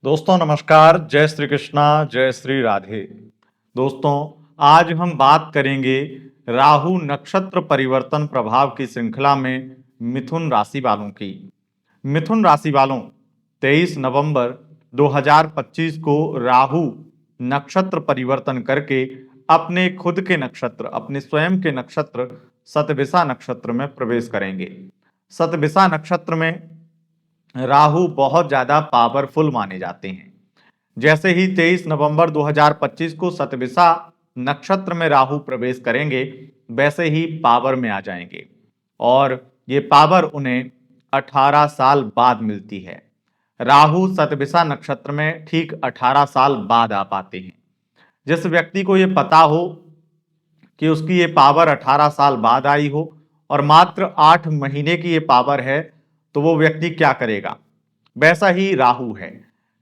दोस्तों नमस्कार, जय श्री कृष्णा, जय श्री राधे। दोस्तों आज हम बात करेंगे राहु नक्षत्र परिवर्तन प्रभाव की श्रृंखला में मिथुन राशि वालों की। मिथुन राशि वालों 23 नवंबर 2025 को राहु नक्षत्र परिवर्तन करके अपने खुद के नक्षत्र, अपने स्वयं के नक्षत्र शतभिषा नक्षत्र में प्रवेश करेंगे। शतभिषा नक्षत्र में राहु बहुत ज्यादा पावरफुल माने जाते हैं। जैसे ही 23 नवंबर 2025 को शतभिषा नक्षत्र में राहु प्रवेश करेंगे, वैसे ही पावर में आ जाएंगे और ये पावर उन्हें 18 साल बाद मिलती है। राहु शतभिषा नक्षत्र में ठीक 18 साल बाद आ पाते हैं। जिस व्यक्ति को ये पता हो कि उसकी ये पावर 18 साल बाद आई हो और मात्र 8 महीने की ये पावर है, तो वो व्यक्ति क्या करेगा? वैसा ही राहु है।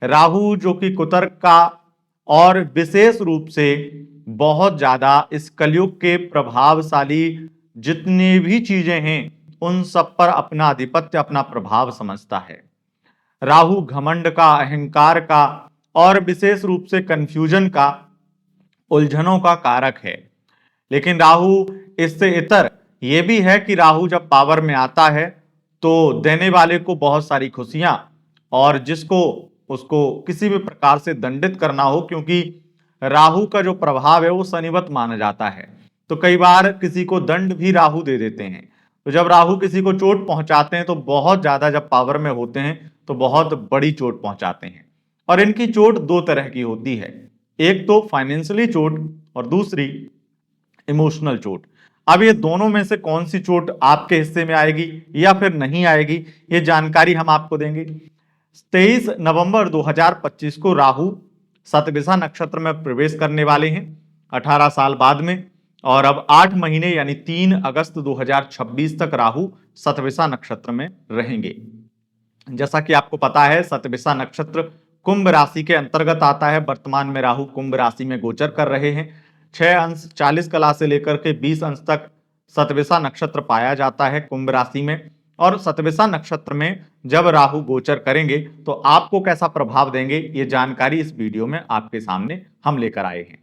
राहु जो कि कुतर्क का और विशेष रूप से बहुत ज्यादा इस कलयुग के प्रभावशाली जितनी भी चीजें हैं उन सब पर अपना आधिपत्य, अपना प्रभाव समझता है। राहु घमंड का, अहंकार का और विशेष रूप से कंफ्यूजन का, उलझनों का कारक है। लेकिन राहु इससे इतर यह भी है कि राहु जब पावर में आता है तो देने वाले को बहुत सारी खुशियां, और जिसको उसको किसी भी प्रकार से दंडित करना हो, क्योंकि राहु का जो प्रभाव है वो शनिवत माना जाता है, तो कई बार किसी को दंड भी राहु दे देते हैं। तो जब राहु किसी को चोट पहुंचाते हैं तो बहुत ज्यादा, जब पावर में होते हैं तो बहुत बड़ी चोट पहुंचाते हैं। और इनकी चोट दो तरह की होती है, एक तो फाइनेंशियली चोट और दूसरी इमोशनल चोट। अब ये दोनों में से कौन सी चोट आपके हिस्से में आएगी या फिर नहीं आएगी, ये जानकारी हम आपको देंगे। 23 नवंबर 2025 को राहु शतभिषा नक्षत्र में प्रवेश करने वाले हैं 18 साल बाद में, और अब 8 महीने यानी 3 अगस्त 2026 तक राहु शतभिषा नक्षत्र में रहेंगे। जैसा कि आपको पता है, शतभिषा नक्षत्र कुंभ राशि के अंतर्गत आता है। वर्तमान में राहु कुंभ राशि में गोचर कर रहे हैं। 6 अंश 40 कला से लेकर के 20 अंश तक शतभिषा नक्षत्र पाया जाता है कुंभ राशि में। और शतभिषा नक्षत्र में जब राहु गोचर करेंगे तो आपको कैसा प्रभाव देंगे, ये जानकारी इस वीडियो में आपके सामने हम लेकर आए हैं।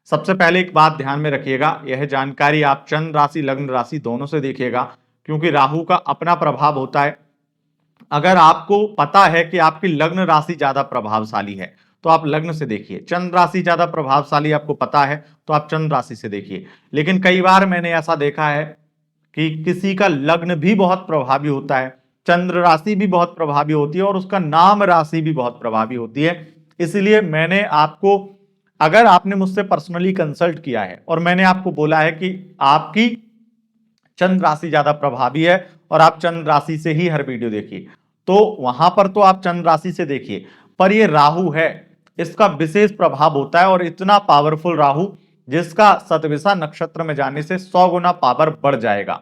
सबसे पहले एक बात ध्यान में रखिएगा, यह जानकारी आप चंद्र राशि, लग्न राशि दोनों से देखिएगा, क्योंकि राहु का अपना प्रभाव होता है। अगर आपको पता है कि आपकी लग्न राशि ज्यादा प्रभावशाली है तो आप लग्न से देखिए। चंद्र राशि ज्यादा प्रभावशाली आपको पता है तो आप चंद्र राशि से देखिए। लेकिन कई बार मैंने ऐसा देखा है कि किसी का लग्न भी बहुत प्रभावी होता है, चंद्र राशि भी बहुत प्रभावी होती है और उसका नाम राशि भी बहुत प्रभावी होती है। इसलिए मैंने आपको, अगर आपने मुझसे पर्सनली कंसल्ट किया है और मैंने आपको बोला है कि आपकी चंद्र राशि ज्यादा प्रभावी है और आप चंद्र राशि से ही हर वीडियो देखिए, तो वहां पर तो आप चंद्र राशि से देखिए। पर ये राहु है, इसका विशेष प्रभाव होता है, और इतना पावरफुल राहु जिसका शतभिषा नक्षत्र में जाने से 100 गुना पावर बढ़ जाएगा।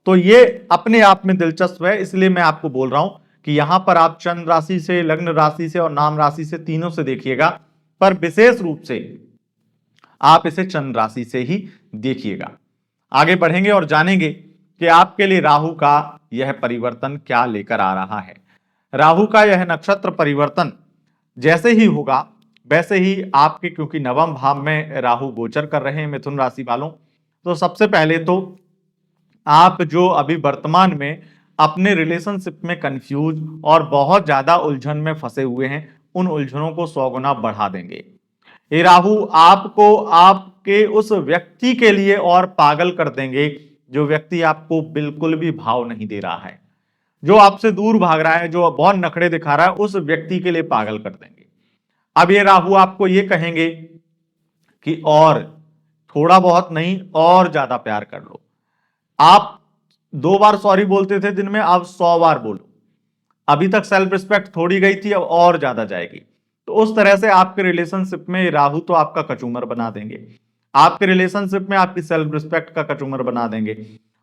तो ये अपने आप में दिलचस्प है, इसलिए मैं आपको बोल रहा हूं कि यहां पर आप चंद्र राशि से, लग्न राशि से और नाम राशि से, तीनों से देखिएगा, पर विशेष रूप से आप इसे चंद्र राशि से ही देखिएगा। आगे बढ़ेंगे और जानेंगे कि आपके लिए राहु का यह परिवर्तन क्या लेकर आ रहा है। राहु का यह नक्षत्र परिवर्तन जैसे ही होगा वैसे ही आपके, क्योंकि नवम भाव में राहु गोचर कर रहे हैं मिथुन राशि वालों, तो सबसे पहले तो आप जो अभी वर्तमान में अपने रिलेशनशिप में कंफ्यूज और बहुत ज्यादा उलझन में फंसे हुए हैं, उन उलझनों को 100 गुना बढ़ा देंगे। ये राहु आपको आपके उस व्यक्ति के लिए और पागल कर देंगे जो व्यक्ति आपको बिल्कुल भी भाव नहीं दे रहा है, जो आपसे दूर भाग रहा है, जो बहुत नखरे दिखा रहा है, उस व्यक्ति के लिए पागल कर देंगे। अब ये राहु आपको ये कहेंगे कि और थोड़ा बहुत नहीं, और ज्यादा प्यार कर लो। आप 2 बार सॉरी बोलते थे दिन में, अब 100 बार बोलो। अभी तक सेल्फ रिस्पेक्ट थोड़ी गई थी, अब और ज्यादा जाएगी। तो उस तरह से आपके रिलेशनशिप में राहु तो आपका कचूमर बना देंगे, आपके रिलेशनशिप में आपकी सेल्फ रिस्पेक्ट का कचूमर बना देंगे।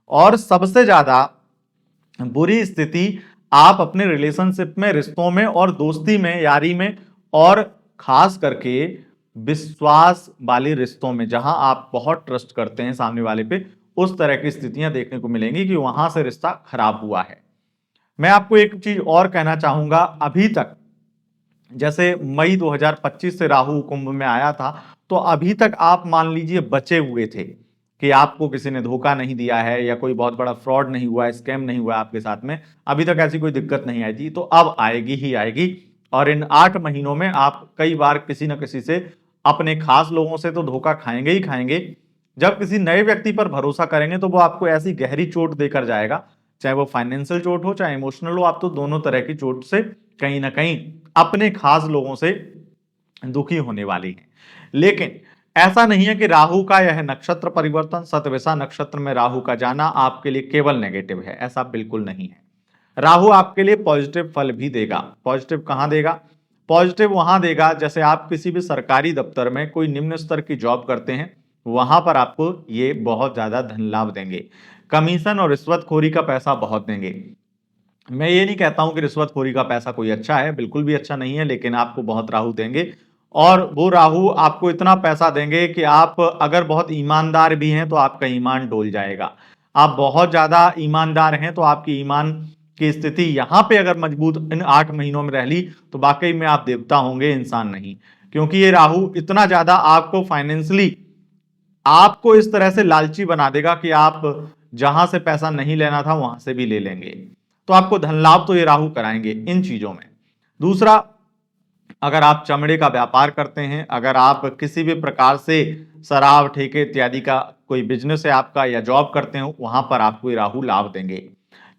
और सबसे ज्यादा बुरी स्थिति आप अपने रिलेशनशिप में, रिश्तों में और दोस्ती में, यारी में, और खास करके विश्वास वाले रिश्तों में, जहां आप बहुत ट्रस्ट करते हैं सामने वाले पे, उस तरह की स्थितियां देखने को मिलेंगी कि वहां से रिश्ता खराब हुआ है। मैं आपको एक चीज और कहना चाहूंगा, अभी तक जैसे मई 2025 से राहु कुंभ में आया था, तो अभी तक आप मान लीजिए बचे हुए थे कि आपको किसी ने धोखा नहीं दिया है या कोई बहुत बड़ा फ्रॉड नहीं हुआ है, स्कैम नहीं हुआ है आपके साथ में, अभी तक ऐसी कोई दिक्कत नहीं आई थी, तो अब आएगी ही आएगी। और इन 8 महीनों में आप कई बार किसी न किसी से, अपने खास लोगों से तो धोखा खाएंगे ही खाएंगे। जब किसी नए व्यक्ति पर भरोसा करेंगे तो वो आपको ऐसी गहरी चोट देकर जाएगा, चाहे वो फाइनेंशियल चोट हो चाहे इमोशनल हो, आप तो दोनों तरह की चोट से कहीं ना कहीं अपने खास लोगों से दुखी होने वाली हैं। लेकिन ऐसा नहीं है कि राहु का यह नक्षत्र परिवर्तन, शतभिषा नक्षत्र में राहु का जाना आपके लिए केवल नेगेटिव है, ऐसा बिल्कुल नहीं है। राहु आपके लिए पॉजिटिव फल भी देगा। पॉजिटिव कहां देगा? पॉजिटिव वहां देगा जैसे आप किसी भी सरकारी दफ्तर में कोई निम्न स्तर की जॉब करते हैं, वहां पर आपको ये बहुत ज्यादा धन लाभ देंगे। कमीशन और रिश्वतखोरी का पैसा बहुत देंगे। मैं ये नहीं कहता हूं कि रिश्वतखोरी का पैसा कोई अच्छा है, बिल्कुल भी अच्छा नहीं है, लेकिन आपको बहुत राहु देंगे। और वो राहु आपको इतना पैसा देंगे कि आप अगर बहुत ईमानदार भी हैं तो आपका ईमान डोल जाएगा। आप बहुत ज्यादा ईमानदार हैं तो आपकी ईमान की स्थिति यहां पे अगर मजबूत इन 8 महीनों में रह ली तो वाकई में आप देवता होंगे, इंसान नहीं। क्योंकि ये राहु इतना ज्यादा आपको फाइनेंशियली, आपको इस तरह से लालची बना देगा कि आप जहां से पैसा नहीं लेना था वहां से भी ले लेंगे। तो आपको धन लाभ तो ये राहु कराएंगे इन चीजों में। दूसरा, अगर आप चमड़े का व्यापार करते हैं, अगर आप किसी भी प्रकार से शराब ठेके इत्यादि का कोई बिजनेस है आपका या जॉब करते हो, वहां पर आपको ये राहु लाभ देंगे।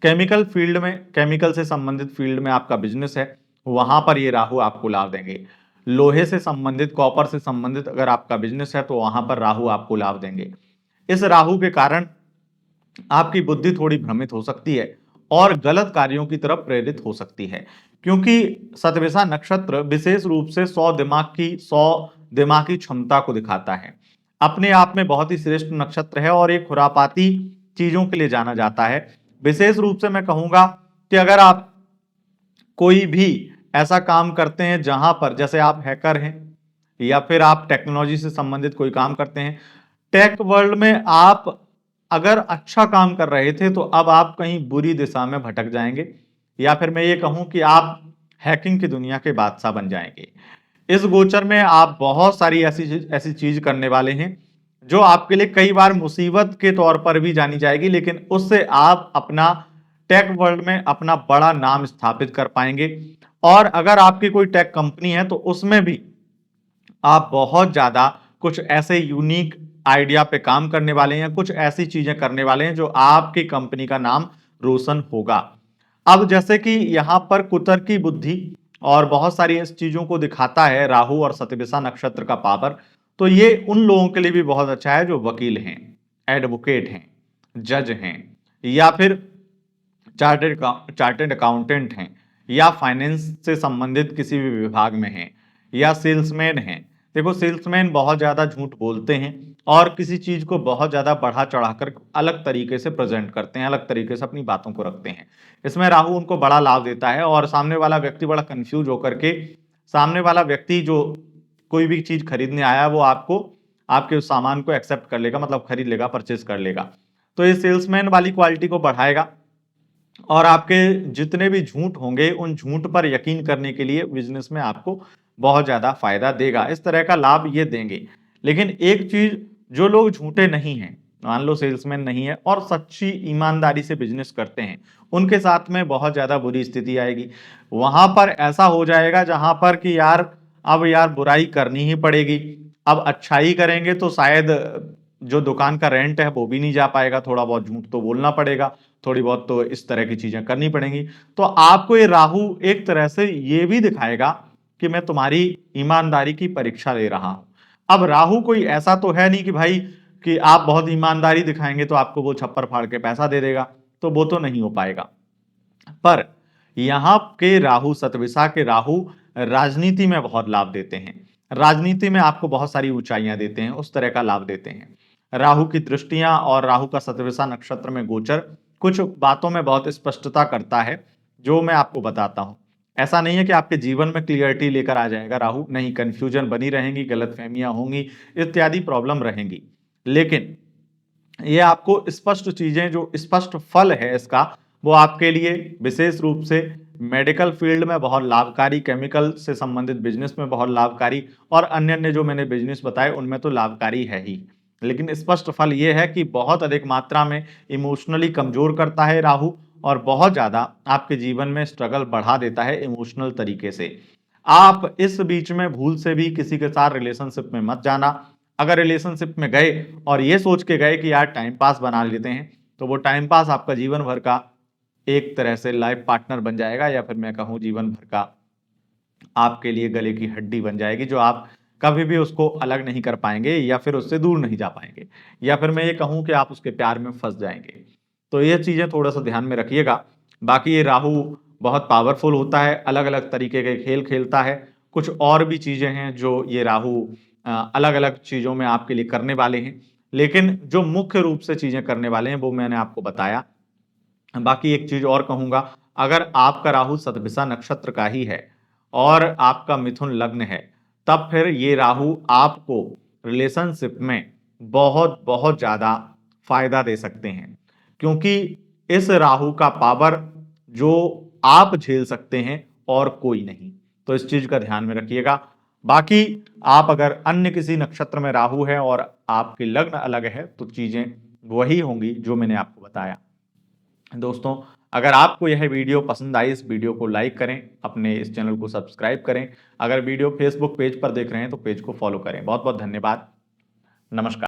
केमिकल फील्ड में, केमिकल से संबंधित फील्ड में आपका बिजनेस है, वहां पर ये राहु आपको लाभ देंगे। लोहे से संबंधित, कॉपर से संबंधित अगर आपका बिजनेस है तो वहां पर राहु आपको लाभ देंगे। इस राहु के कारण आपकी बुद्धि थोड़ी भ्रमित हो सकती है और गलत कार्यों की तरफ प्रेरित हो सकती है। क्योंकि शतभिषा नक्षत्र विशेष रूप से 100 दिमाग की क्षमता को दिखाता है। अपने आप में बहुत ही श्रेष्ठ नक्षत्र है और एक खुरापाती चीजों के लिए जाना जाता है। विशेष रूप से मैं कहूंगा कि अगर आप कोई भी ऐसा काम करते हैं जहां पर, जैसे आप हैकर हैं या फिर आप टेक्नोलॉजी से संबंधित कोई काम करते हैं, टेक वर्ल्ड में आप अगर अच्छा काम कर रहे थे तो अब आप कहीं बुरी दिशा में भटक जाएंगे, या फिर मैं ये कहूं कि आप हैकिंग की दुनिया के बादशाह बन जाएंगे। इस गोचर में आप बहुत सारी ऐसी चीज करने वाले हैं जो आपके लिए कई बार मुसीबत के तौर पर भी जानी जाएगी, लेकिन उससे आप अपना टेक वर्ल्ड में अपना बड़ा नाम स्थापित कर पाएंगे। और अगर आपकी कोई टेक कंपनी है तो उसमें भी आप बहुत ज्यादा कुछ ऐसे यूनिक आइडिया पे काम करने वाले हैं, कुछ ऐसी चीजें करने वाले हैं जो आपकी कंपनी का नाम रोशन होगा। अब जैसे कि यहां पर कुतर की बुद्धि और बहुत सारी इस चीजों को दिखाता है राहु और शतभिषा नक्षत्र का पावर, तो ये उन लोगों के लिए भी बहुत अच्छा है जो वकील हैं, एडवोकेट हैं, जज हैं, या फिर चार्टेड अकाउंटेंट हैं, या फाइनेंस से संबंधित किसी भी विभाग में हैं, या सेल्समैन हैं। देखो, सेल्समैन बहुत ज्यादा झूठ बोलते हैं और किसी चीज को बहुत ज्यादा बढ़ा चढ़ाकर अलग तरीके से प्रेजेंट करते हैं, अलग तरीके से अपनी बातों को रखते हैं। इसमें राहु उनको बड़ा लाभ देता है और सामने वाला व्यक्ति बड़ा कंफ्यूज होकर के, सामने वाला व्यक्ति जो कोई भी चीज खरीदने आया वो आपको, आपके उस सामान को एक्सेप्ट कर लेगा, मतलब खरीद लेगा, परचेज कर लेगा। तो ये सेल्समैन वाली क्वालिटी को बढ़ाएगा और आपके जितने भी झूठ होंगे उन झूठ पर यकीन करने के लिए बिजनेस में आपको बहुत ज्यादा फायदा देगा। इस तरह का लाभ ये देंगे। लेकिन एक चीज, जो लोग झूठे नहीं हैं, मान लो सेल्समैन नहीं है और सच्ची ईमानदारी से बिजनेस करते हैं, उनके साथ में बहुत ज्यादा बुरी स्थिति आएगी। वहां पर ऐसा हो जाएगा जहां पर कि यार अब यार बुराई करनी ही पड़ेगी। अब अच्छाई करेंगे तो शायद जो दुकान का रेंट है वो भी नहीं जा पाएगा, थोड़ा बहुत झूठ तो बोलना पड़ेगा, थोड़ी बहुत तो इस तरह की चीजें करनी पड़ेंगी। तो आपको ये राहु एक तरह से ये भी दिखाएगा कि मैं तुम्हारी ईमानदारी की परीक्षा ले रहा हूं। अब राहु कोई ऐसा तो है नहीं कि भाई कि आप बहुत ईमानदारी दिखाएंगे तो आपको वो छप्पर फाड़ के पैसा दे देगा, तो वो तो नहीं हो पाएगा। पर यहां के राहु, शतभिषा के राहु राजनीति में बहुत लाभ देते हैं, राजनीति में आपको बहुत सारी ऊंचाइयां देते हैं, उस तरह का लाभ देते हैं। राहु की दृष्टियां और राहु का शतभिषा नक्षत्र में गोचर कुछ बातों में बहुत स्पष्टता करता है, जो मैं आपको बताता हूं। ऐसा नहीं है कि आपके जीवन में क्लियरिटी लेकर आ जाएगा राहु, नहीं, कंफ्यूजन बनी रहेंगी, गलतफहमियां होंगी, इत्यादि प्रॉब्लम रहेंगी। लेकिन ये आपको स्पष्ट चीजें, जो स्पष्ट फल है इसका, वो आपके लिए विशेष रूप से मेडिकल फील्ड में बहुत लाभकारी, केमिकल से संबंधित बिजनेस में बहुत लाभकारी, और अन्य अन्य जो मैंने बिजनेस बताए उनमें तो लाभकारी है ही। लेकिन स्पष्ट फल ये है कि बहुत अधिक मात्रा में इमोशनली कमजोर करता है राहु, और बहुत ज्यादा आपके जीवन में स्ट्रगल बढ़ा देता है इमोशनल तरीके से। आप इस बीच में भूल से भी किसी के साथ रिलेशनशिप में मत जाना। अगर रिलेशनशिप में गए और ये सोच के गए कि यार टाइम पास बना लेते हैं, तो वो टाइम पास आपका जीवन भर का एक तरह से लाइफ पार्टनर बन जाएगा, या फिर मैं कहूं जीवन भर का आपके लिए गले की हड्डी बन जाएगी, जो आप कभी भी उसको अलग नहीं कर पाएंगे या फिर उससे दूर नहीं जा पाएंगे, या फिर मैं ये कहूं कि आप उसके प्यार में फंस जाएंगे। तो ये चीजें थोड़ा सा ध्यान में रखिएगा। बाकी ये राहु बहुत पावरफुल होता है, अलग अलग तरीके के खेल खेलता है। कुछ और भी चीजें हैं जो ये राहु अलग अलग चीजों में आपके लिए करने वाले हैं, लेकिन जो मुख्य रूप से चीजें करने वाले हैं वो मैंने आपको बताया। बाकी एक चीज और कहूंगा, अगर आपका राहु शतभिषा नक्षत्र का ही है और आपका मिथुन लग्न है, तब फिर ये राहु आपको रिलेशनशिप में बहुत बहुत ज्यादा फायदा दे सकते हैं, क्योंकि इस राहु का पावर जो आप झेल सकते हैं और कोई नहीं। तो इस चीज का ध्यान में रखिएगा। बाकी आप अगर अन्य किसी नक्षत्र में राहु है और आपके लग्न अलग है, तो चीजें वही होंगी जो मैंने आपको बताया। दोस्तों, अगर आपको यह वीडियो पसंद आई, इस वीडियो को लाइक करें, अपने इस चैनल को सब्सक्राइब करें। अगर वीडियो फेसबुक पेज पर देख रहे हैं तो पेज को फॉलो करें। बहुत बहुत धन्यवाद। नमस्कार।